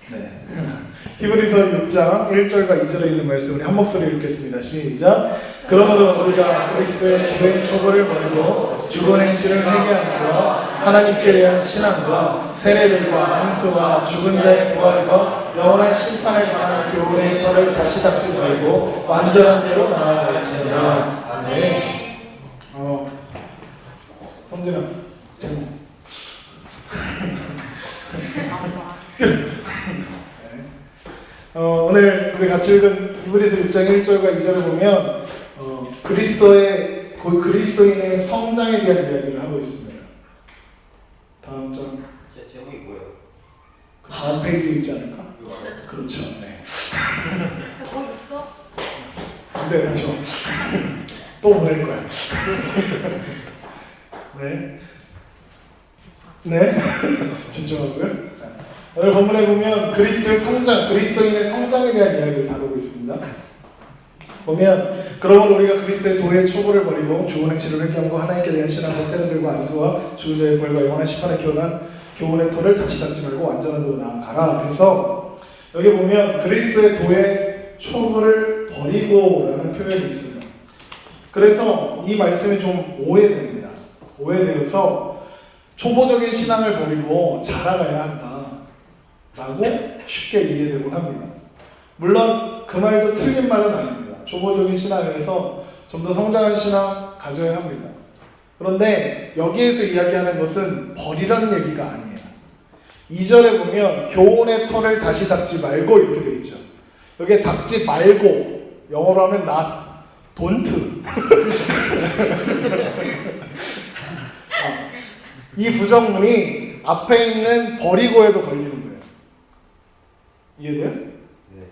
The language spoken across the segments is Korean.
네. 히브리서 6장 1절과 2절에 있는 말씀 우리 한 목소리 읽겠습니다. 시작. 그러므로 우리가 그리스도의 도의 초보를 버리고 죽은 행실을 회개함과 하나님께 대한 신앙과 세례들과 안수와 죽은 자의 부활과 영원한 심판에 관한 교훈의 털을 다시 닦지 말고 완전한 대로 나아갈지니라. 아멘. 성진아 제목. 오늘 우리 같이 읽은 히브리서 6장 1절과 2절을 보면 그리스도인의 성장에 대한 이야기를 하고 있습니다. 다음 장. 제목이 뭐예요? 그 다음 페이지에 있지 않을까? 그렇죠. 네. 거기 있어? 네, 다시 와. 또 보낼 거야. 네. 네. 집중하고요. 자, 오늘 본문에 보면 그리스도의 성장, 그리스도인의 성장에 대한 이야기를 다루고 있습니다. 보면 그러므로 우리가 그리스도의 도의 초보를 버리고 죽은 행실을 회개하고 하나님께 대한 신앙과 세례들과 안수와 죽은 자의 부활과 영원한 심판에 교훈한 교훈의 토를 다시 닦지 말고 완전한 도로 나아가라. 그래서 여기 보면 그리스도의 도의 초보를 버리고 라는 표현이 있어요. 그래서 이 말씀이 좀 오해됩니다. 오해되어서 초보적인 신앙을 버리고 자라가야 한다 라고 쉽게 이해되곤 합니다. 물론 그 말도 틀린 말은 아닙니다. 초보적인 신앙에서 좀 더 성장한 신앙 가져야 합니다. 그런데 여기에서 이야기하는 것은 버리라는 얘기가 아니에요. 2절에 보면 교훈의 털을 다시 닦지 말고 이렇게 되어 있죠. 여기에 닦지 말고 영어로 하면 not, don't 이 부정문이 앞에 있는 버리고에도 걸리는 거예요. 이해돼요? 네.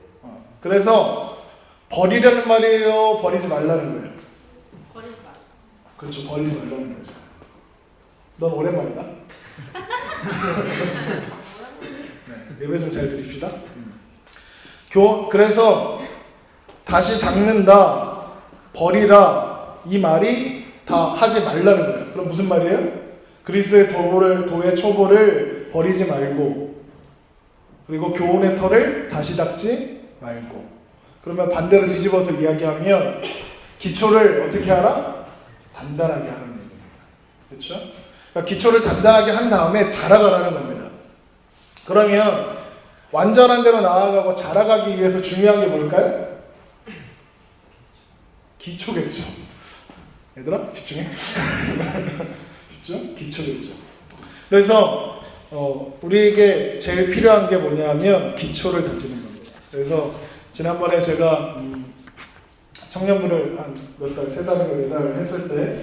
그래서 버리라는 말이에요? 버리지 말라는 거예요? 버리지 마. 그렇죠. 버리지 말라는 거죠. 넌 오랜만이다. 네, 예배 좀 잘 드립시다. 그래서 다시 닦는다, 버리라 이 말이 다 하지 말라는 거예요. 그럼 무슨 말이에요? 그리스도의 도의 초보를 버리지 말고 그리고 교훈의 털을 다시 닦지 말고. 그러면 반대로 뒤집어서 이야기하면 기초를 어떻게 하라? 단단하게 하는 얘기입니다. 그렇죠? 그러니까 기초를 단단하게 한 다음에 자라가라는 겁니다. 그러면 완전한 대로 나아가고 자라가기 위해서 중요한 게 뭘까요? 기초겠죠. 얘들아 집중해. 집중? 기초겠죠. 그래서 우리에게 제일 필요한 게 뭐냐면 기초를 다지는 겁니다. 그래서 지난번에 제가 청년부를 한 몇 달, 3달인가 4달 했을 때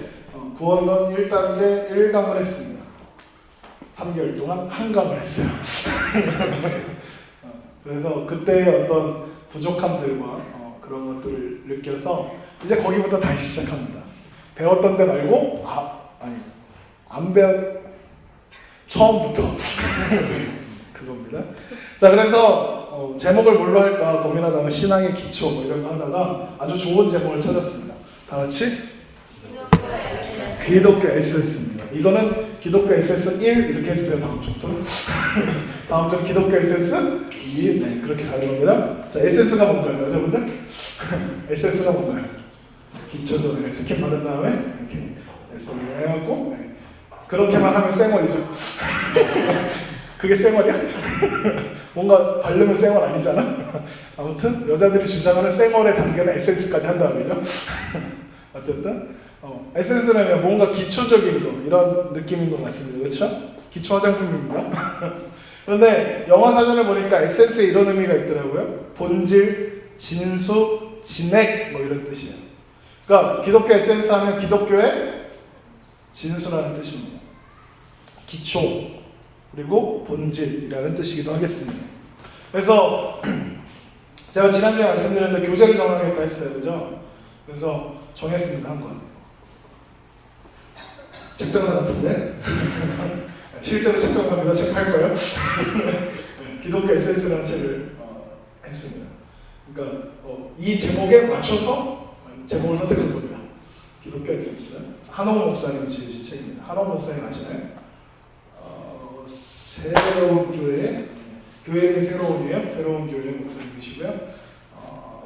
구원론 1단계 1강을 했습니다. 3개월 동안 한 강을 했어요. 그래서 그때의 어떤 부족함들과 그런 것들을 느껴서 이제 거기부터 다시 시작합니다. 배웠던 데 말고 안 처음부터 그겁니다. 자, 그래서 제목을 뭘로 할까 고민하다가 신앙의 기초 뭐 이런 거 하다가 아주 좋은 제목을 찾았습니다. 다 같이 기독교 에센스입니다. 이거는 기독교 에센스 1 이렇게 해주세요. 다음 주부터. 다음 주는 기독교 에센스 2 네, 그렇게 가는 겁니다. 자, 에센스가 뭔가요, 여자분들? 에센스가 뭔가요? 기초도 스킵 받은 다음에 이렇게 에센스를 해갖고 네. 그렇게만 하면 쌩얼이죠. 그게 쌩얼이야? 뭔가 바르면 쌩얼 아니잖아? 아무튼 여자들이 주장하는 쌩얼의 단계는 에센스까지 한다는 거죠. 어쨌든 에센스는 뭔가 기초적인 거 이런 느낌인 것 같습니다. 그렇죠? 기초 화장품입니다. 그런데 영어 사전을 보니까 에센스에 이런 의미가 있더라고요. 본질, 진수, 진액 뭐 이런 뜻이에요. 그러니까 기독교 에센스 하면 기독교의 진수라는 뜻입니다. 기초 그리고 본질이라는 뜻이기도 하겠습니다. 그래서 제가 지난주에 말씀드렸는데 교재를 정하겠다 했어요. 그죠? 그래서 정했습니다. 한 권. 책정사 같은데? 실제로 책정사입니다. 책 팔 거예요. 기독교 에센스라는 책을 했습니다. 그러니까 이 제목에 맞춰서 제목을 선택한 겁니다. 기독교 에센스. 한옥 목사님이 지으신 책입니다. 한옥 목사님 아시나요? 새로운 교회 교회는 새로운이에요. 새로운 교회 목사님이시고요.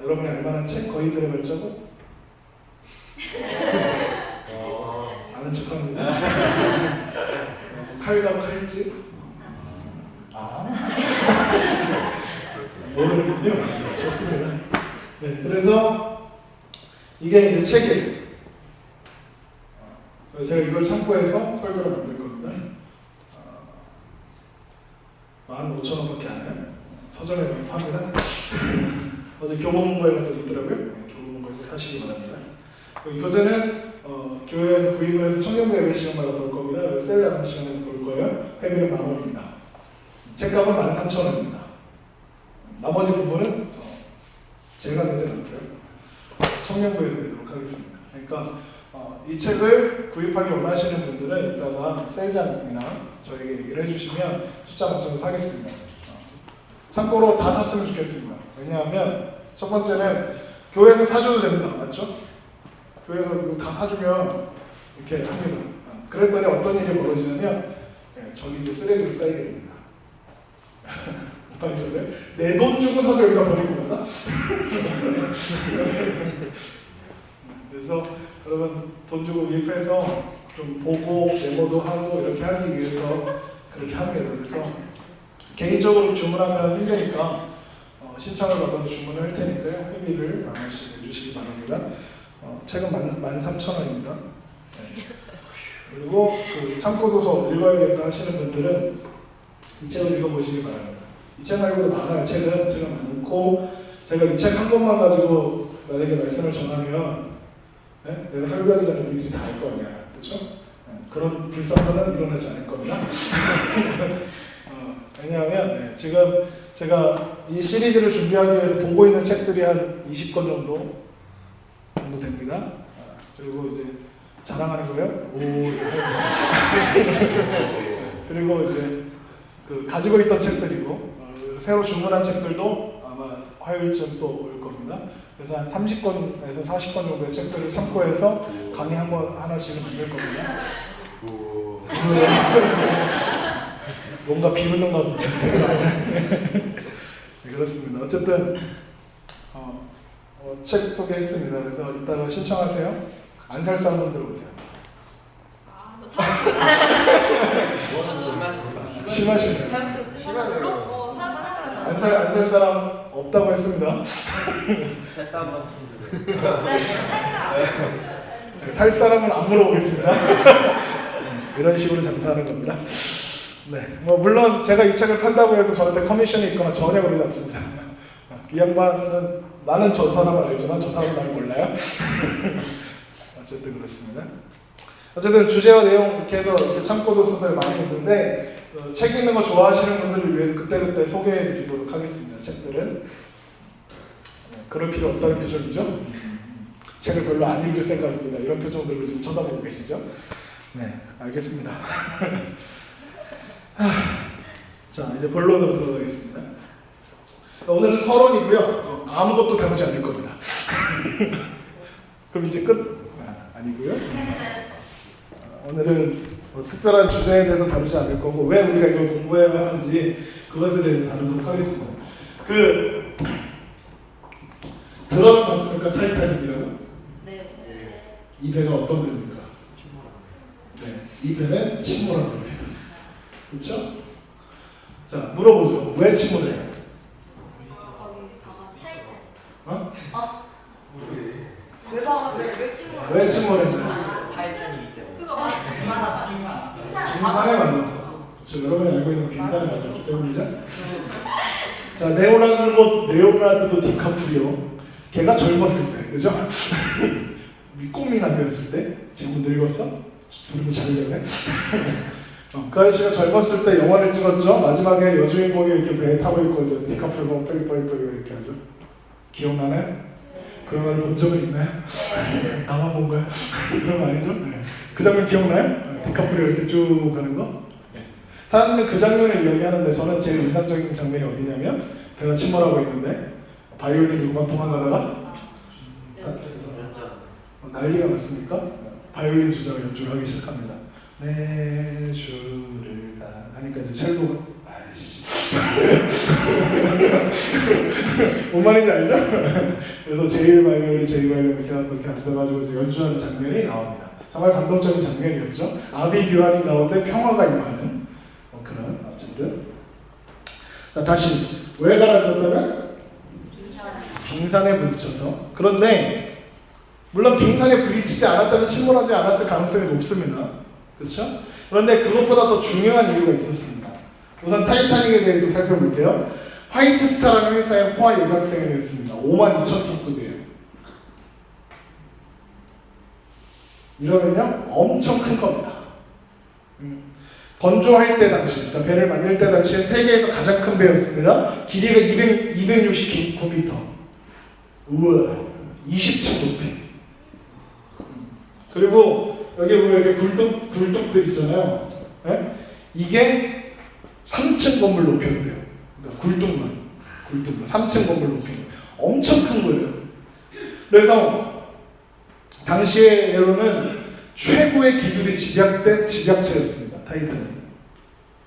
여러분이 알만한 책 거인들의 발자국 아는 척합니다. 칼과 칼집 모르는군요. 좋습니다. 네, 그래서 이게 이제 책이에요. 제가 이걸 참고해서 설교를 만들 겁니다. 15,000원밖에 안 해요. 서점에 많이 팝니다. 어제 교보문고에 갔다 있더라고요. 교보문고에서 사시기 바랍니다. 교재는 교회에서 구입을 해서 청년부 예배 시간마다 볼 겁니다. 셀 나가는 시간에 볼 거예요. 회비는 10,000원입니다. 책값은 13,000원입니다. 나머지 부분은 제가 내지 않고요. 청년부에 내도록 하겠습니다. 그러니까 이 책을 구입하기 원하시는 분들은 이따가 셀장이나 저에게 얘기를 해주시면 숫자 맞춰서 사겠습니다. 참고로 다 샀으면 좋겠습니다. 왜냐하면 첫 번째는 교회에서 사줘도 됩니다. 맞죠? 교회에서 이거 다 사주면 이렇게 합니다. 그랬더니 어떤 일이 벌어지냐면 저기 이제 쓰레기로 쌓이게 됩니다. 내 돈 주고 사서 여기다 버리고 간다? 그래서 여러분 돈 주고 구입해서 좀 보고 메모도 하고 이렇게 하기 위해서 그렇게 합니다. 그래서 개인적으로 주문하면 힘드니까 신청을 받아서 주문을 할 테니까요. 회비를 10,000원씩 내주시기 바랍니다. 책은 13,000원입니다. 네. 그리고 그 참고도서 읽어야겠다 하시는 분들은 이 책을 읽어보시기 바랍니다. 이 책 말고도 많아요. 책은 많고 제가 이 책 한 권만 가지고 만약에 말씀을 전하면 네? 내가 설교하기 전에 니들이 다 알 거 아니야. 그렇죠? 그런 불상사는 일어나지 않을 겁니다. 왜냐하면 지금 제가 이 시리즈를 준비하기 위해서 보고 있는 책들이 한 20권 정도 됩니다. 그리고 이제 자랑하는 거예요. 그리고 이제 그 가지고 있던 책들이고 새로 주문한 책들도 아마 화요일쯤 또 올 겁니다. 그래서 한 30권에서 40권 정도의 책들을 참고해서 강의 하나씩은 만들 겁니다. 뭔가 비웃는 것 같아요. 네, 그렇습니다. 어쨌든 책 소개했습니다. 그래서 이따가 신청하세요. 안 살 사람은 들어오세요. 심하시네요. 안 살 사람 없다고 했습니다. 살 사람은 안 물어보겠습니다. 이런 식으로 장사하는 겁니다. 네, 뭐 물론 제가 이 책을 판다고 해서 저한테 커미션이 있거나 전혀 그러지 않습니다. 이 양반은 나는 저 사람을 알지만 저 사람은 날 몰라요. 어쨌든 그렇습니다. 어쨌든 주제와 내용 이렇게 해서 이렇게 참고도서들 많이 있는데 책 읽는 거 좋아하시는 분들을 위해서 그때그때 소개해드리도록 하겠습니다. 책들은 그럴 필요 없다는 표정이죠. 책을 별로 안 읽을 생각입니다. 이런 표정들로 지금 쳐다보고 계시죠. 네, 알겠습니다. 자, 이제 본론으로 들어가겠습니다. 오늘은 서론이고요. 아무것도 다루지 않을 겁니다. 그럼 이제 끝? 아니고요. 오늘은 특별한 주제에 대해서 다루지 않을 거고 왜 우리가 이걸 공부해야 하는지 그것에 대해서 다루도록 하겠습니다. 들어봤습니까? 타이타닉이라고? 네. 이 배가 어떤 배입니까? 네, 이 배는 침몰한 배입니다. 그렇죠? 자, 물어보죠. 왜 침몰해요? 왜 침몰했나요? 빙산에 만났어. 그렇죠. 여러분이 알고 있는 빙산에 만났기 때문이죠. 자, 레오나르도 디카프리오. 걔가 젊었을 때, 그죠? 꽃미남이었을 때, 지금 늙었어? 부르면 잘려네. 그 아저씨가 젊었을 때 영화를 찍었죠. 마지막에 여주인공이 이렇게 배에 타고 있고 디카프리오가 뻘뻘뻘 이렇게 하죠. 기억나네? 그 영화를 본 적은 있나요? 나만 본 거야? 그런 거 아니죠? 네. 그 장면 기억나요? 디카프리오 이렇게 쭉 가는 거? 네. 사람들은 그 장면을 이야기하는데 저는 제일 인상적인 장면이 어디냐면 배가 침몰하고 있는데 바이올린 들고 막 도망가다가 난리가 났습니까? 바이올린 주자가 연주를 하기 시작합니다. 내 주를 다 하니까 이제 첼로가 아이씨 뭔 말인지 알죠? 그래서 제일 바이올린 이렇게 앉아가지고 이제 연주하는 장면이 나옵니다. 정말 감동적인 장면이었죠. 아비규환이 나오는데 평화가 임하는 그런 어쨌든. 자, 다시 왜 가라앉았다면? 빙산에 부딪혀서. 그런데 물론 빙산에 부딪히지 않았다면 침몰하지 않았을 가능성이 높습니다. 그렇죠? 그런데 그것보다 더 중요한 이유가 있었습니다. 우선 타이타닉에 대해서 살펴볼게요. 화이트스타라는 회사의 호화 여학생이 되었습니다. 52,000톤급이에요. 이러면요 엄청 큰 겁니다. 건조할 때 당시, 그러니까 배를 만들 때 당시에 세계에서 가장 큰 배였습니다. 길이가 269m. 우와, 20층 높이. 그리고 여기 보면 이렇게 굴뚝들 있잖아요. 네? 이게 3층 건물 높이였대요. 그러니까 굴뚝만 3층 건물 높이. 엄청 큰 거예요. 그래서 당시에로는 최고의 기술이 집약된 집약체였습니다. 타이탄이.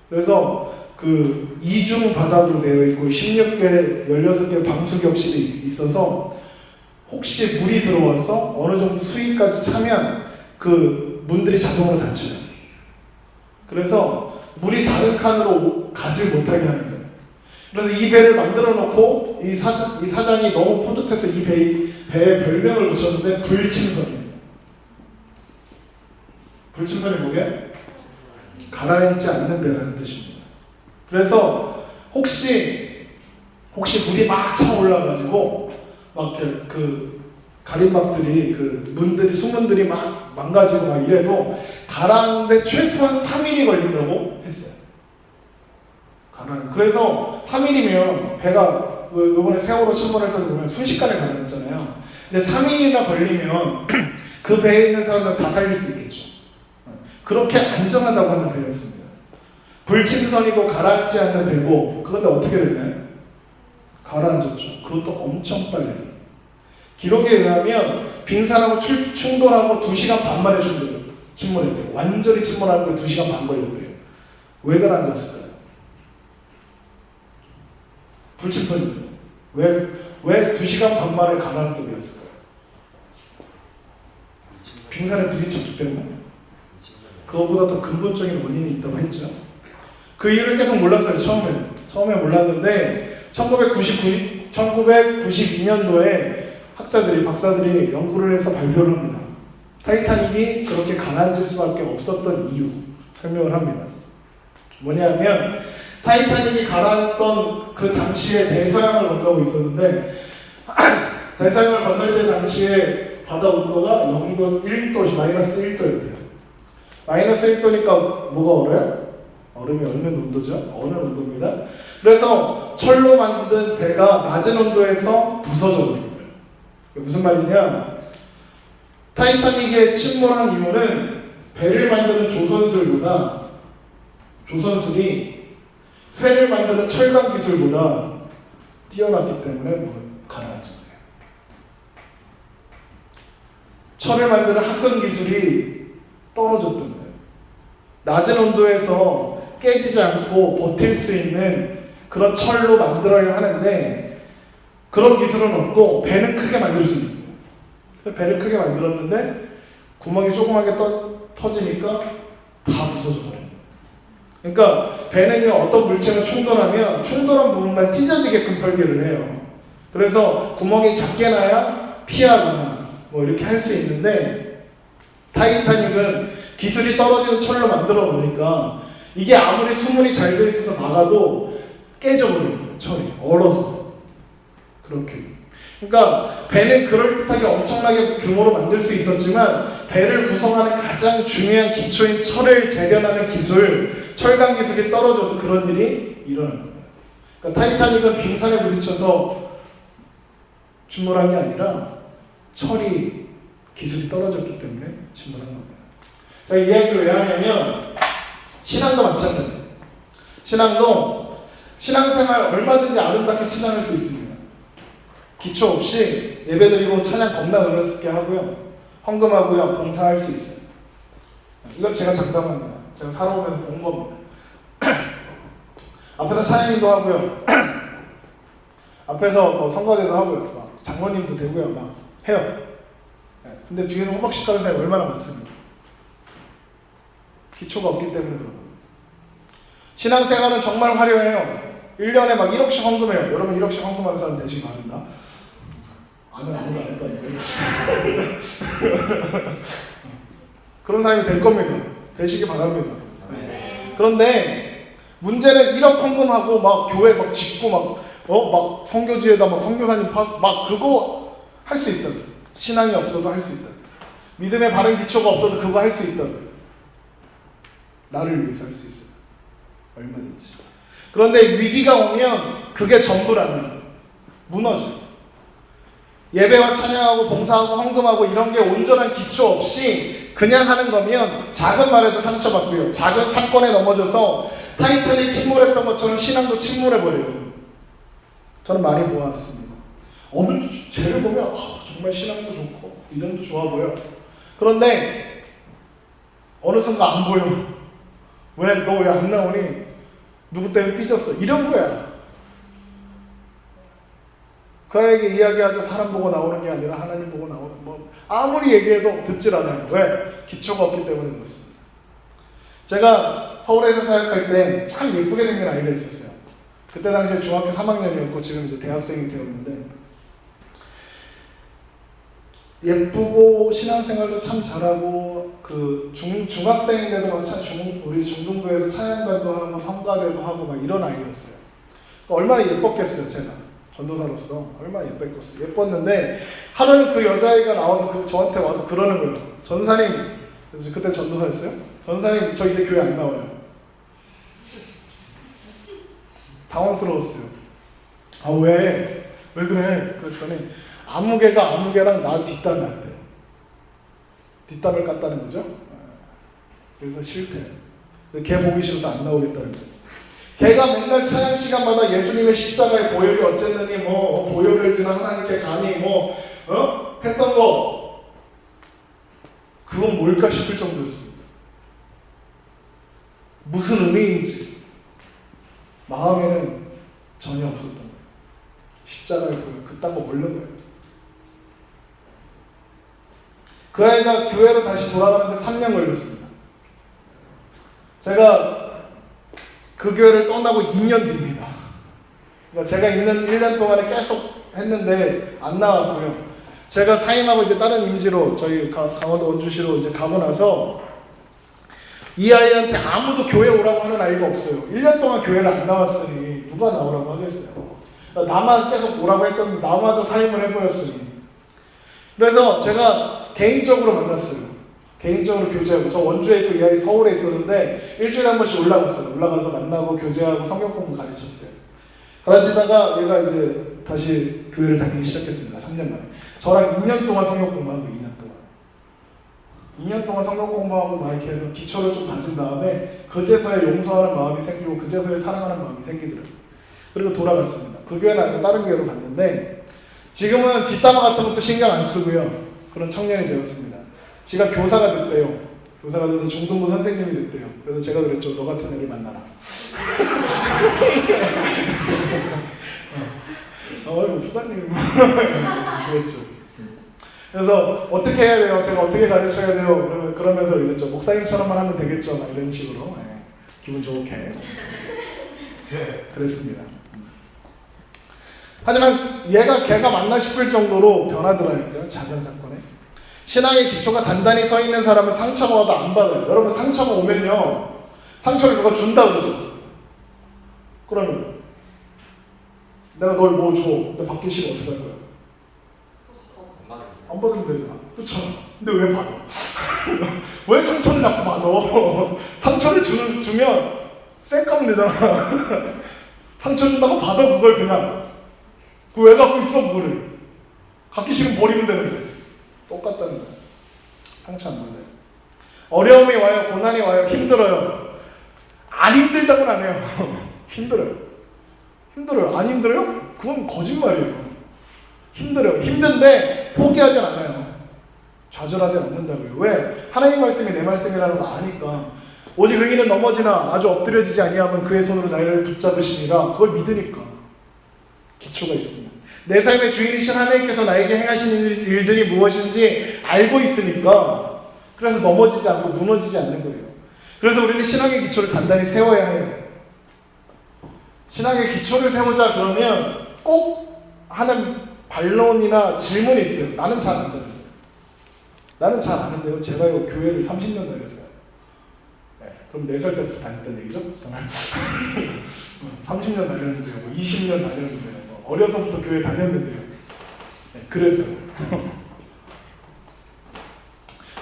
그래서 그 이중 바닥으로 되어 있고 16개, 16개 방수 격실이 있어서 혹시 물이 들어와서 어느 정도 수위까지 차면 그 문들이 자동으로 닫혀요. 그래서 물이 다른 칸으로 가지 못하게 하는 거예요. 그래서 이 배를 만들어 놓고 이 사장이 너무 뿌듯해서 이 배에 별명을 붙였는데 불침선이에요. 불침선이 뭐게? 가라앉지 않는 배라는 뜻입니다. 그래서 혹시 물이 막 차올라가지고 막 그 가림막들이 그 문들이 수문들이 막 망가지고 막 이래도 가라앉는데 최소한 3일이 걸린다고 했어요. 그래서 3일이면 배가 이번에 세월호 침몰할 때 보면 순식간에 가라앉잖아요. 근데 3일이나 걸리면 그 배에 있는 사람들 다 살릴 수 있겠죠. 그렇게 안전하다고 하는 배였습니다. 불침선이고 가라앉지 않는 배고, 그런데 어떻게 됐나요? 가라앉았죠. 그것도 엄청 빨리. 기록에 의하면 빙산하고 충돌하고 2시간 반 만에 침몰했대요. 완전히 침몰하는데 2시간 반 걸렸대요. 왜 가라앉았을까요? 불침선이죠. 왜 2시간 반 만에 가라앉게 되었을까요? 빙산에 부딪혔기 때문에. 그거보다 더 근본적인 원인이 있다고 했죠. 그 이유를 계속 몰랐어요. 처음에 몰랐는데 1992년도에 박사들이 연구를 해서 발표를 합니다. 타이타닉이 그렇게 가라앉을 수밖에 없었던 이유 설명을 합니다. 뭐냐면 타이타닉이 가라앉던 그 당시에 대서양을 건너고 있었는데 대서양을 건널 때 당시에 바다 온도가 0도, 1도, 마이너스 1도였대요. 마이너스 1도니까 뭐가 얼어요? 얼음이 얼는 온도죠? 어느 온도입니다. 그래서 철로 만든 배가 낮은 온도에서 부서져 버린 거예요. 무슨 말이냐? 타이타닉에 침몰한 이유는 배를 만드는 조선술이 쇠를 만드는 철강 기술보다 뛰어났기 때문에 가라앉은 거예요. 철을 만드는 합금 기술이 떨어졌던 거예요. 낮은 온도에서 깨지지 않고 버틸 수 있는 그런 철로 만들어야 하는데 그런 기술은 없고 배는 크게 만들 수 있는 거예요. 배를 크게 만들었는데 구멍이 조그맣게 터지니까 다 부서져 버려요. 그러니까 배는요 어떤 물체가 충돌하면 충돌한 부분만 찢어지게끔 설계를 해요. 그래서 구멍이 작게 나야 피하거나 뭐 이렇게 할 수 있는데 타이타닉은 기술이 떨어지는 철로 만들어 놓으니까 이게 아무리 수문이 잘 돼 있어서 막아도 깨져버려요. 철이 얼어서. 그렇게. 그러니까 배는 그럴듯하게 엄청나게 규모로 만들 수 있었지만 배를 구성하는 가장 중요한 기초인 철을 재련하는 기술, 철강 기술이 떨어져서 그런 일이 일어난 거예요. 그러니까 타이타닉은 빙산에 부딪혀서 침몰한 게 아니라 철이 기술이 떨어졌기 때문에 침몰한 겁니다. 자, 이 이야기를 왜 하냐면 신앙도 마찬가지예요. 신앙생활 얼마든지 아름답게 찬양할 수 있습니다. 기초 없이 예배드리고 찬양 겁나 은혜스럽게 하고요. 헌금하고요. 봉사할 수 있어요. 이건 제가 장담합니다. 제가 살아오면서 본 겁니다. 앞에서 찬양인도 하고요. 앞에서 뭐 선거대도 하고요. 막 장로님도 되고요. 막 해요. 근데 뒤에서 호박씨 가는 사람이 얼마나 많습니까? 기초가 없기 때문에 그런 거예요. 신앙생활은 정말 화려해요. 1년에 막 1억씩 헌금해요. 여러분 1억씩 헌금하는 사람 되시기 바랍니다. 아는 아무도 안 했다는데. 그런 사람이 될 겁니다. 되시기 바랍니다. 그런데 문제는 1억 헌금하고 막 교회 막 짓고 막 선교지에다 막 선교사님 막 그거 할 수 있다. 신앙이 없어도 할 수 있다. 믿음의 바른 기초가 없어도 그거 할 수 있다. 나를 위해서 할 수 있어요. 얼마든지. 그런데 위기가 오면 그게 전부라면 무너져요. 예배와 찬양하고 봉사하고 헌금하고 이런 게 온전한 기초 없이 그냥 하는 거면 작은 말에도 상처받고요. 작은 사건에 넘어져서 타이탄이 침몰했던 것처럼 신앙도 침몰해버려요. 저는 많이 보았습니다. 어느 쟤를 보면 정말 신앙도 좋고 믿음도 좋아 보여. 그런데 어느 순간 안 보여. 왜? 너 왜 안 나오니? 누구 때문에 삐졌어? 이런 거야. 그에게 이야기하죠. 사람 보고 나오는 게 아니라 하나님 보고 나오는 뭐 아무리 얘기해도 듣질 않아요. 왜? 기초가 없기 때문에 그렇습니다. 제가 서울에서 사역할 때 참 예쁘게 생긴 아이가 있었어요. 그때 당시에 중학교 3학년이었고 지금 이제 대학생이 되었는데 예쁘고 신앙생활도 참 잘하고 그 중학생인데도 막 우리 중등부에서 찬양단도 하고 성가대도 하고 막 이런 아이였어요. 얼마나 예뻤겠어요. 제가 전도사로서 얼마나 예뻤는데 하루는 그 여자아이가 나와서 저한테 와서 그러는 거예요. 전사님, 그래서 그때 전도사였어요. 전사님 저 이제 교회 안 나와요. 당황스러웠어요. 아 왜? 왜 그래? 그랬더니 아무개랑 나 뒷담을 한대요. 뒷담을 깠다는 거죠. 그래서 싫대요. 걔 보기 싫어서 안 나오겠다는 거예요. 걔가 맨날 찬양 시간마다 예수님의 십자가의 보혈이 어쨌느니 뭐 보혈을 지나 하나님께 감히 했던 거 그건 뭘까 싶을 정도였습니다. 무슨 의미인지 마음에는 전혀 없었던 거예요. 십자가의 보혈 그딴 거 모르는 거예요. 그 아이가 교회로 다시 돌아가는데 3년 걸렸습니다. 제가 그 교회를 떠나고 2년 뒤입니다. 그러니까 제가 있는 1년 동안에 계속 했는데 안 나왔고요. 제가 사임하고 이제 다른 임지로 저희 강원도 원주시로 이제 가고 나서 이 아이한테 아무도 교회 오라고 하는 아이가 없어요. 1년 동안 교회를 안 나왔으니 누가 나오라고 하겠어요. 그러니까 나만 계속 오라고 했었는데 나마저 사임을 해버렸으니. 그래서 제가 개인적으로 만났어요. 개인적으로 교제하고 저 원주에 있고 이 아이 서울에 있었는데 일주일에 한 번씩 올라갔어요. 올라가서 만나고 교제하고 성경 공부 가르쳤어요. 가르치다가 얘가 이제 다시 교회를 다니기 시작했습니다. 3년 만에. 저랑 2년 동안 성경 공부하고 2년 동안 성경 공부하고 막 이렇게 해서 기초를 좀 다진 다음에 그제서야 용서하는 마음이 생기고 그제서야 사랑하는 마음이 생기더라고요. 그리고 돌아갔습니다. 그 교회는 아니고 다른 교회로 갔는데 지금은 뒷담화 같은 것도 신경 안 쓰고요. 그런 청년이 되었습니다. 지가 교사가 됐대요. 교사가 돼서 중등부 선생님이 됐대요. 그래서 제가 그랬죠. 너 같은 애를 만나라. 목사님. 그랬죠. 그래서 어떻게 해야 돼요? 제가 어떻게 가르쳐야 돼요? 그러면서 이랬죠. 목사님처럼만 하면 되겠죠. 막 이런 식으로. 네. 기분 좋게. 그랬습니다. 하지만 걔가 맞나 싶을 정도로 변하더라니까요. 작은 사건에. 신앙의 기초가 단단히 서 있는 사람은 상처가 와도 안 받아요. 여러분 상처가 오면요. 상처를 누가 준다 그러죠. 그러면 내가 널 뭐 줘. 근데 받기 싫어. 어떻게 할 거야? 안 받으면 되잖아. 그쵸? 근데 왜 받아? 왜 상처를 자꾸 받아? 상처를 주면 쌩까면 되잖아. 상처 준다고 받아 그걸 그냥. 그 왜 갖고 있어 그거를? 갖기 싫으면 버리면 되는데. 똑같다는 거예요. 상처 안 받아요. 어려움이 와요. 고난이 와요. 힘들어요. 안 힘들다고는 안 해요. 힘들어요. 힘들어요. 안 힘들어요? 그건 거짓말이에요. 힘들어요. 힘든데 포기하지 않아요. 좌절하지 않는다고요. 왜? 하나님 말씀이 내 말씀이라는 거 아니까. 오직 의인은 넘어지나 아주 엎드려지지 아니하면 그의 손으로 나를 붙잡으시니라. 그걸 믿으니까. 기초가 있습니다. 내 삶의 주인이신 하나님께서 나에게 행하시는 일들이 무엇인지 알고 있으니까 그래서 넘어지지 않고 무너지지 않는 거예요. 그래서 우리는 신앙의 기초를 단단히 세워야 해요. 신앙의 기초를 세우자 그러면 꼭 하는 반론이나 질문이 있어요. 나는 잘 안 돼요. 나는 잘 아는데요. 제가요 교회를 30년 다녔어요. 네, 그럼 4살 때부터 다녔다는 얘기죠? 정말 30년 다녔는데요. 뭐 20년 다녔는데요. 뭐 어려서부터 교회 다녔는데요. 네, 그래서요.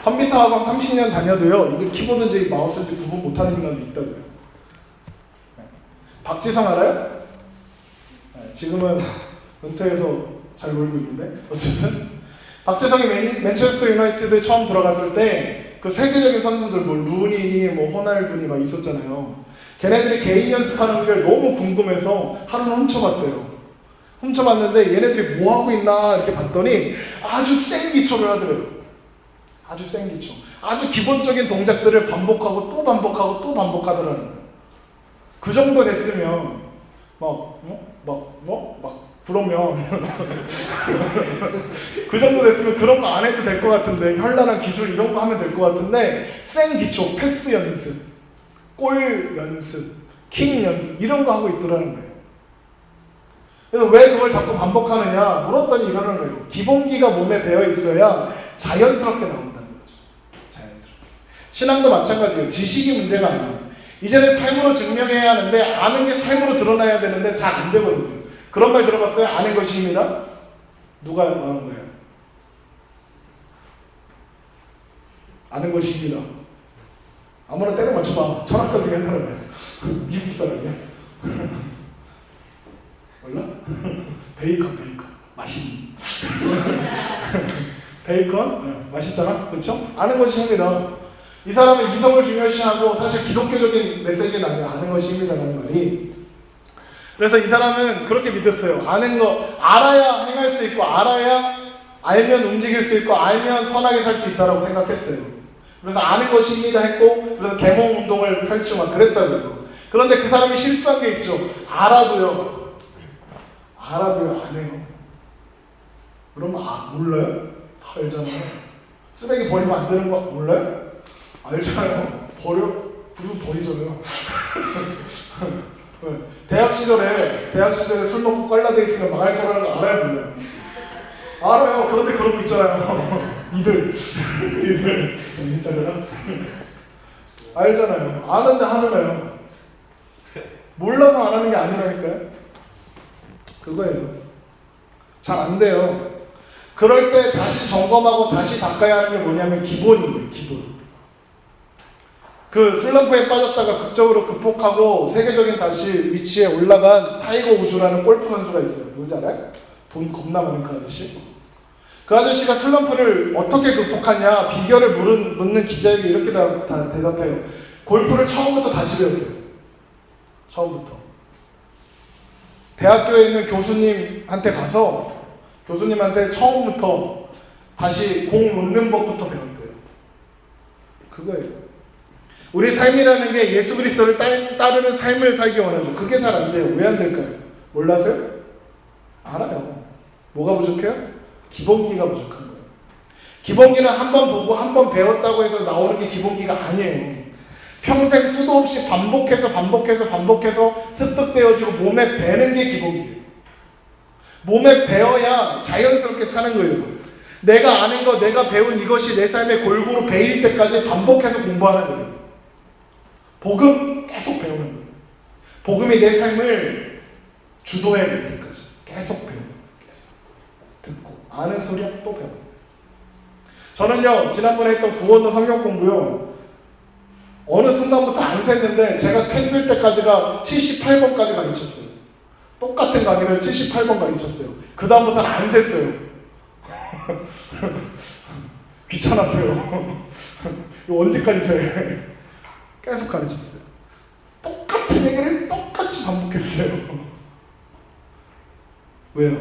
컴퓨터 학원 30년 다녀도요. 이게 키보드인지 마우스인지 구분 못하는 인간도 있다고요. 네. 박지성 알아요? 네, 지금은 은퇴해서 잘 놀고 있는데 어쨌든 박지성이 맨체스터 유나이티드에 처음 들어갔을 때 그 세계적인 선수들 뭐 루니니 뭐 호날두니 막 있었잖아요. 걔네들이 개인 연습하는 게 너무 궁금해서 하루는 훔쳐봤대요. 훔쳐봤는데 얘네들이 뭐 하고 있나 이렇게 봤더니 아주 센 기초를 하더래요. 아주 센 기초. 아주 기본적인 동작들을 반복하고 또 반복하고 또 반복하더라는 거예요. 그 정도 됐으면 그러면 그 정도 됐으면 그런 거 안 해도 될 것 같은데 현란한 기술 이런 거 하면 될 것 같은데 센 기초, 패스 연습, 골 연습, 킥 연습 이런 거 하고 있더라는 거예요. 그래서 왜 그걸 자꾸 반복하느냐 물었더니 이러는 거예요. 기본기가 몸에 배어 있어야 자연스럽게 나온다는 거죠. 자연스럽게. 신앙도 마찬가지예요. 지식이 문제가 아니에요. 이제는 삶으로 증명해야 하는데 아는 게 삶으로 드러나야 되는데 잘 안 되거든요. 그런 말 들어봤어요? 아는 것이 힘이다? 누가 말한 거예요? 아는 것이 힘이다. 아무나 때려 맞춰봐. 철학자들이 한 사람이야. 미국 사람이야. 몰라? 베이컨. 맛있니? 베이컨? 맛있잖아? 그렇죠? 아는 것이 힘이다. 이 사람은 이성을 중요시하고 사실 기독교적인 메시지는 아니에요. 아는 것이 힘이다라는 말이. 그래서 이 사람은 그렇게 믿었어요. 아는 거 알아야 행할 수 있고 알아야 알면 움직일 수 있고 알면 선하게 살 수 있다라고 생각했어요. 그래서 아는 것이 힘이다 했고 그래서 계몽 운동을 펼치고 막 그랬다고요. 그런데 그 사람이 실수한 게 있죠. 알아도요 안 해요. 그러면 몰라요? 다 알잖아요. 쓰레기 버리면 안 되는 거 몰라요? 알잖아요. 그리고 버리잖아요. 대학 시절에 술 먹고 깔라돼 있으면 망할 거라는 거 알아요, 몰라요? 알아요. 그런데 그러고 있잖아요. 이들 정신 차려라. 알잖아요. 아는데 하잖아요. 몰라서 안 하는 게 아니라니까요. 그거예요. 잘 안 돼요. 그럴 때 다시 점검하고 다시 닦아야 하는 게 뭐냐면 기본이에요. 기본. 그 슬럼프에 빠졌다가 극적으로 극복하고 세계적인 다시 위치에 올라간 타이거 우즈라는 골프 선수가 있어요. 누군지 알아요? 돈 겁나 많은 그 아저씨. 그 아저씨가 슬럼프를 어떻게 극복하냐 비결을 묻는 기자에게 이렇게 다 대답해요. 골프를 처음부터 다시 배웠대요. 처음부터. 대학교에 있는 교수님한테 가서 교수님한테 처음부터 다시 공 놓는 법부터 배웠대요. 그거예요. 우리 삶이라는 게 예수 그리스도를 따르는 삶을 살기 원하죠. 그게 잘 안 돼요. 왜 안 될까요? 몰라서요? 알아요. 뭐가 부족해요? 기본기가 부족한 거예요. 기본기는 한 번 보고 한 번 배웠다고 해서 나오는 게 기본기가 아니에요. 평생 수도 없이 반복해서 습득되어지고 몸에 배는 게 기본기예요. 몸에 배어야 자연스럽게 사는 거예요. 내가 아는 거, 내가 배운 이것이 내 삶에 골고루 배일 때까지 반복해서 공부하는 거예요. 복음 계속 배우는 거예요. 복음이 내 삶을 주도해야 될 때까지 계속 배우는 거예요. 계속 듣고 아는 소리 또 배우는 거예요. 저는요 지난번에 했던 구원도 성경 공부요 어느 순간부터 안 셌는데 제가 셌을 때까지가 78번까지 가르쳤어요. 똑같은 강의를 78번 가르쳤어요. 그 다음부터는 안 셌어요. 귀찮았어요. 이거 언제까지 세? 계속 가르쳤어요. 똑같은 얘기를 똑같이 반복했어요. 왜요?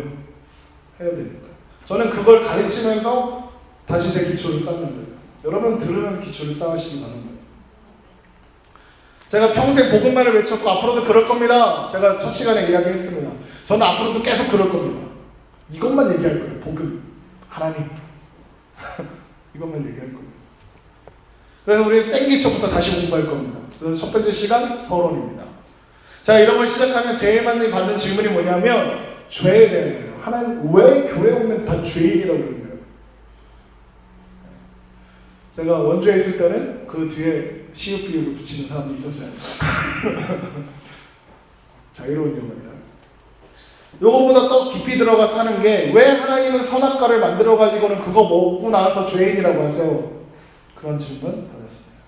해야 되니까. 저는 그걸 가르치면서 다시 제 기초를 쌓는 거예요. 여러분 들으면서 기초를 쌓으시기 바랍니다. 제가 평생 복음만을 외쳤고 앞으로도 그럴 겁니다. 제가 첫 시간에 이야기했습니다. 저는 앞으로도 계속 그럴 겁니다. 이것만 얘기할 거예요. 복음, 하나님. 이것만 얘기할 겁니다. 그래서 우리는 생기초부터 다시 공부할 겁니다. 그래서 첫 번째 시간 서론입니다. 자, 이런 걸 시작하면 제일 많이 받는 질문이 뭐냐면 죄에 대한 거예요. 하나님 왜 교회 오면 다 죄인이라고 그러는 거예요? 제가 원주에 있을 때는 그 뒤에 시읒비읍을 붙이는 사람도 있었어요. 자유로운 영혼이라. 요거보다 더 깊이 들어가서 하는 게 왜 하나님은 선악과를 만들어가지고는 그거 먹고 나서 죄인이라고 하세요? 그런 질문 받았습니다.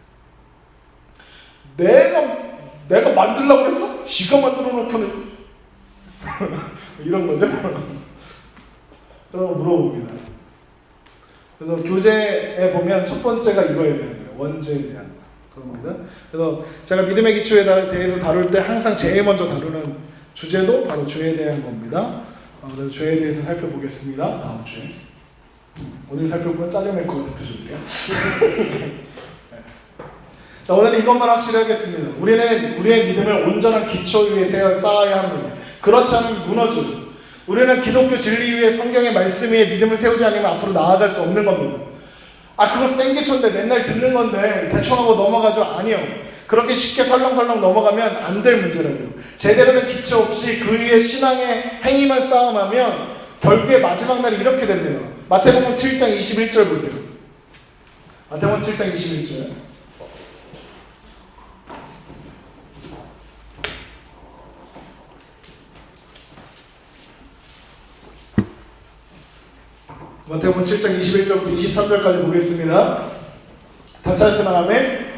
내가 만들려고 했어? 지가 만들어 놓고는 이런 거죠. 그럼 물어봅니다. 그래서 교재에 보면 첫 번째가 이거에 대한 거예요. 원죄에 대한 그런 겁니다. 그래서 제가 믿음의 기초에 대해서 다룰 때 항상 제일 먼저 다루는 주제도 바로 죄에 대한 겁니다. 그래서 죄에 대해서 살펴보겠습니다. 다음 주에. 오늘 살펴보면 짜증낼 것 같은 표정이에요. 자, 오늘은 이것만 확실하겠습니다. 우리는 우리의 믿음을 온전한 기초 위에 쌓아야 합니다. 그렇지 않으면 무너져요. 우리는 기독교 진리 위에 성경의 말씀 위에 믿음을 세우지 않으면 앞으로 나아갈 수 없는 겁니다. 아, 그거 생기초인데 맨날 듣는 건데 대충 하고 넘어가죠? 아니요. 그렇게 쉽게 설렁설렁 넘어가면 안 될 문제라고요. 제대로 된 기초 없이 그 위에 신앙의 행위만 쌓아가면 결국에 마지막 날이 이렇게 됩니다. 마태복음 7장 21절 보세요. 마태복음 7장 21절. 마태복음 7장 21절부터 23절까지 보겠습니다. 다 찾았으면 아멘?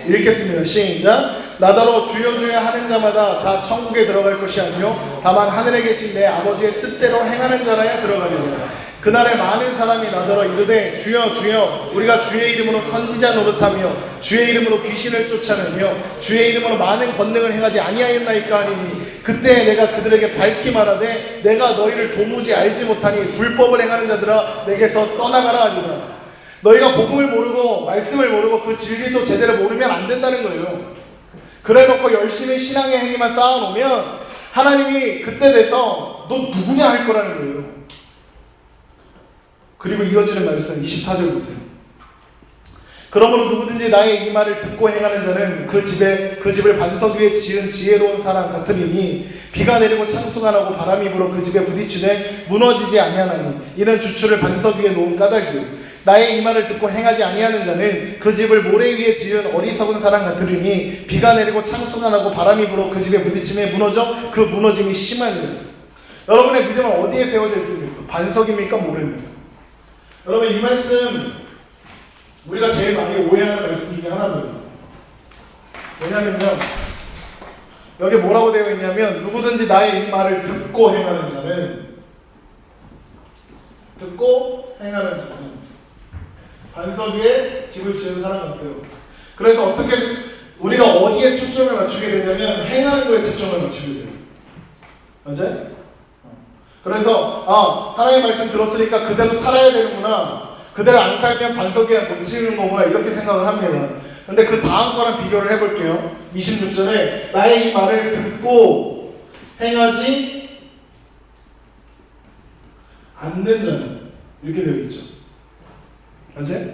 읽겠습니다. 시작. 나더러 주여 주여 하는 자마다 다 천국에 들어갈 것이 아니요 다만 하늘에 계신 내 아버지의 뜻대로 행하는 자라야 들어가리라. 그날에 많은 사람이 나더러 이르되 주여 주여 우리가 주의 이름으로 선지자 노릇하며 주의 이름으로 귀신을 쫓아내며 주의 이름으로 많은 권능을 행하지 아니하였나이까 하니니 그때 내가 그들에게 밝히 말하되 내가 너희를 도무지 알지 못하니 불법을 행하는 자들아 내게서 떠나가라 하니라. 너희가 복음을 모르고 말씀을 모르고 그 진리도 제대로 모르면 안 된다는 거예요. 그래놓고 열심히 신앙의 행위만 쌓아놓으면 하나님이 그때 돼서 너 누구냐 할 거라는 거예요. 그리고 이어지는 말씀 24절 보세요. 그러므로 누구든지 나의 이 말을 듣고 행하는 자는 그 집을 반석 위에 지은 지혜로운 사람 같으리니 비가 내리고 창수가 나고 바람이 불어 그 집에 부딪히되 무너지지 아니하나니 이는 주추를 반석 위에 놓은 까닭이요. 나의 이 말을 듣고 행하지 아니하는 자는 그 집을 모래 위에 지은 어리석은 사람 같으리니 비가 내리고 창수가 나고 바람이 불어 그 집에 부딪히며 무너져 그 무너짐이 심하니라. 여러분의 믿음은 어디에 세워져 있습니까? 반석입니까? 모래입니까? 여러분 이 말씀 우리가 제일 많이 오해하는 말씀 중에 하나입니다. 왜냐면요 여기 뭐라고 되어 있냐면 누구든지 나의 이 말을 듣고 행하는 자는 반석 위에 집을 지은 사람 같아요. 그래서 어떻게 우리가 어디에 초점을 맞추게 되냐면 행하는 거에 초점을 맞추게 돼요. 맞아요? 그래서 하나님의 말씀 들었으니까 그대로 살아야 되는구나. 그대로 안 살면 반석 위에 못 지는 거구나 이렇게 생각을 합니다. 근데 그 다음 거랑 비교를 해볼게요. 26절에 나의 이 말을 듣고 행하지 않는 자는 이렇게 되어 있죠. 맞아요?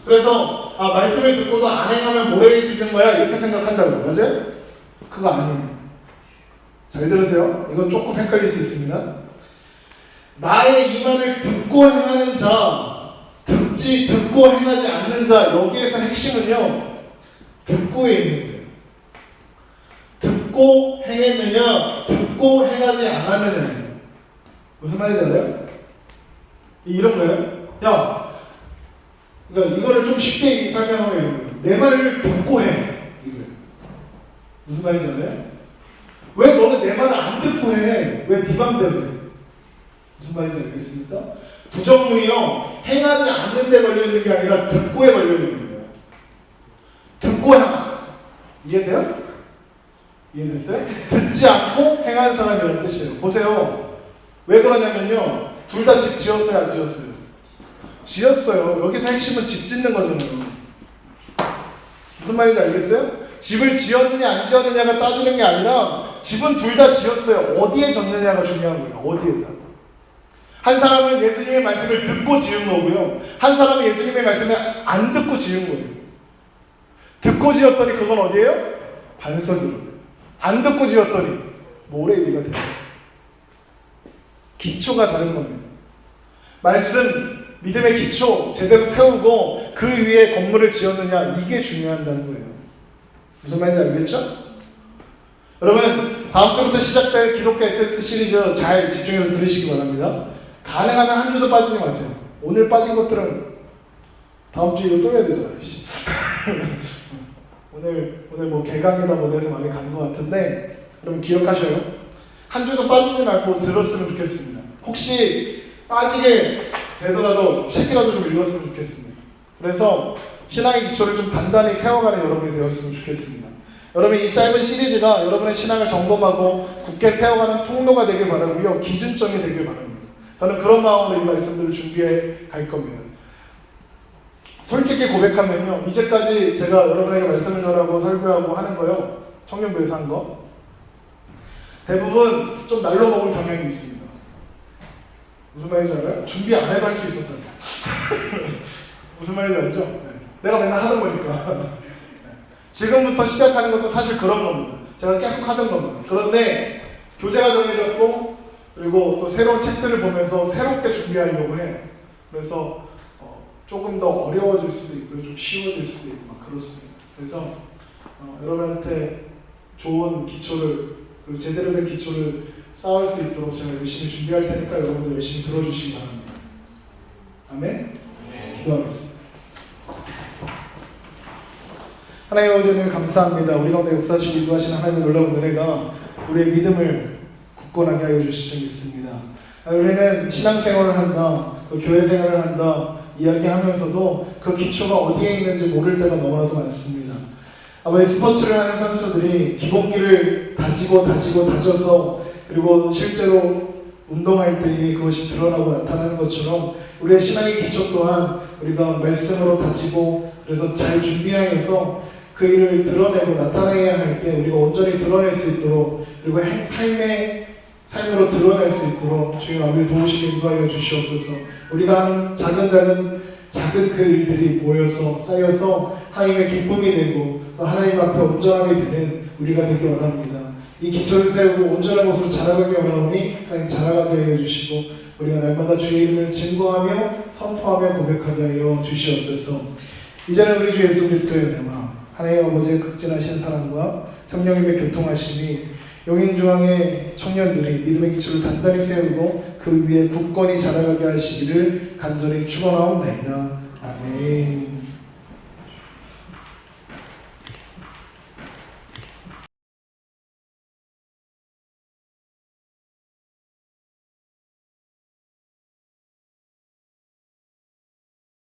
그래서 말씀을 듣고도 안 행하면 모래에 찌든 거야 이렇게 생각한다고. 맞아요? 그거 아니에요. 잘 들으세요. 이건 조금 헷갈릴 수 있습니다. 나의 이 말을 듣고 행하는 자, 듣고 행하지 않는 자, 여기에서 핵심은요 듣고에 있는 거예요. 듣고 행했느냐 듣고 행하지 않았느냐. 무슨 말인지 알아요? 이런 거예요. 야, 그러니까 이거를 좀 쉽게 설명하면 이런 거예요. 내 말을 듣고 해. 이거예요. 무슨 말인지 알아요? 왜 너는 내 말을 안 듣고 해? 왜 네 맘대로 해? 무슨 말인지 알겠습니까? 부정문이요 행하지 않는 데 걸려있는 게 아니라 듣고에 걸려있는 거예요. 듣고 행하. 이해돼요? 이해됐어요? 듣지 않고 행하는 사람이라는 뜻이에요. 보세요. 왜 그러냐면요 둘 다 집 지었어요 안 지었어요? 지었어요. 여기서 핵심은 집 짓는 거잖아요. 무슨 말인지 알겠어요? 집을 지었느냐 안 지었느냐가 따지는 게 아니라 집은 둘 다 지었어요. 어디에 졌느냐가 중요한 거예요. 어디에다. 한 사람은 예수님의 말씀을 듣고 지은 거고요. 한 사람은 예수님의 말씀을 안 듣고 지은 거예요. 듣고 지었더니 그건 어디예요? 반석이에요. 안 듣고 지었더니 모래 위가 돼요. 기초가 다른 겁니다. 말씀, 믿음의 기초 제대로 세우고 그 위에 건물을 지었느냐, 이게 중요하다는 거예요. 무슨 말인지 알겠죠? 여러분, 다음 주부터 시작될 기독교 에센스 시리즈 잘 집중해서 들으시기 바랍니다. 가능하면 한 주도 빠지지 마세요. 오늘 빠진 것들은 다음 주에 이거 또 해야 되잖아요. 오늘 뭐 개강이나 뭐 해서 많이 간 것 같은데, 여러분 기억하셔요. 한 주도 빠지지 말고 들었으면 좋겠습니다. 혹시 빠지게 되더라도 책이라도 좀 읽었으면 좋겠습니다. 그래서 신앙의 기초를 좀 단단히 세워가는 여러분이 되었으면 좋겠습니다. 여러분, 이 짧은 시리즈가 여러분의 신앙을 점검하고 굳게 세워가는 통로가 되길 바라고요. 기준점이 되길 바랍니다. 저는 그런 마음으로 이 말씀들을 준비해 갈 겁니다. 솔직히 고백하면요, 이제까지 제가 여러분에게 말씀을 전하고 설교하고 하는 거요, 청년부에서 한 거, 대부분 좀 날로 먹은 경향이 있습니다. 무슨 말인지 알아요? 준비 안 해도 할 수 있었다. 무슨 말인지 알죠? 네. 내가 맨날 하는 거니까. 지금부터 시작하는 것도 사실 그런 겁니다. 제가 계속 하던 겁니다. 그런데 교재가 정해졌고, 그리고 또 새로운 책들을 보면서 새롭게 준비하려고 해요. 그래서 조금 더 어려워질 수도 있고 좀 쉬워질 수도 있고 막 그렇습니다. 그래서 여러분한테 좋은 기초를, 그리고 제대로 된 기초를 쌓을 수 있도록 제가 열심히 준비할 테니까 여러분들 열심히 들어주시기 바랍니다. 아멘? 기도하겠습니다. 하나님 아버지님 감사합니다. 우리 가운데 역사하시고 인도하시는 하나님의 놀라운 은혜가 우리의 믿음을 굳건하게 하여 주시지 믿습니다. 우리는 신앙생활을 한다, 교회 생활을 한다 이야기하면서도 그 기초가 어디에 있는지 모를 때가 너무나도 많습니다. 아버지, 스포츠를 하는 선수들이 기본기를 다져서 그리고 실제로 운동할 때에 그것이 드러나고 나타나는 것처럼 우리의 신앙의 기초 또한 우리가 말씀으로 다지고 그래서 잘 준비하여서 그 일을 드러내고 나타내야 할 때 우리가 온전히 드러낼 수 있도록, 그리고 삶으로 드러낼 수 있도록 주님 아버지 도우시게 인도하여 주시옵소서. 우리가 하는 작은 그 일들이 모여서 쌓여서 하나님의 기쁨이 되고 또 하나님 앞에 온전하게 되는 우리가 되기 원합니다. 이 기초를 세우고 온전한 곳으로 자라가기 원하오니 하나님 자라가게 하여 주시고 우리가 날마다 주의 이름을 증거하며 선포하며 고백하게 하여 주시옵소서. 이제는 우리 주 예수 그리스도의 은혜와 하나님 아버지의 극진하신 사랑과 성령님의 교통하심이 용인중앙의 청년들이 믿음의 기초를 단단히 세우고 그 위에 굳건히 자라가게 하시기를 간절히 축원하옵나이다. 아멘.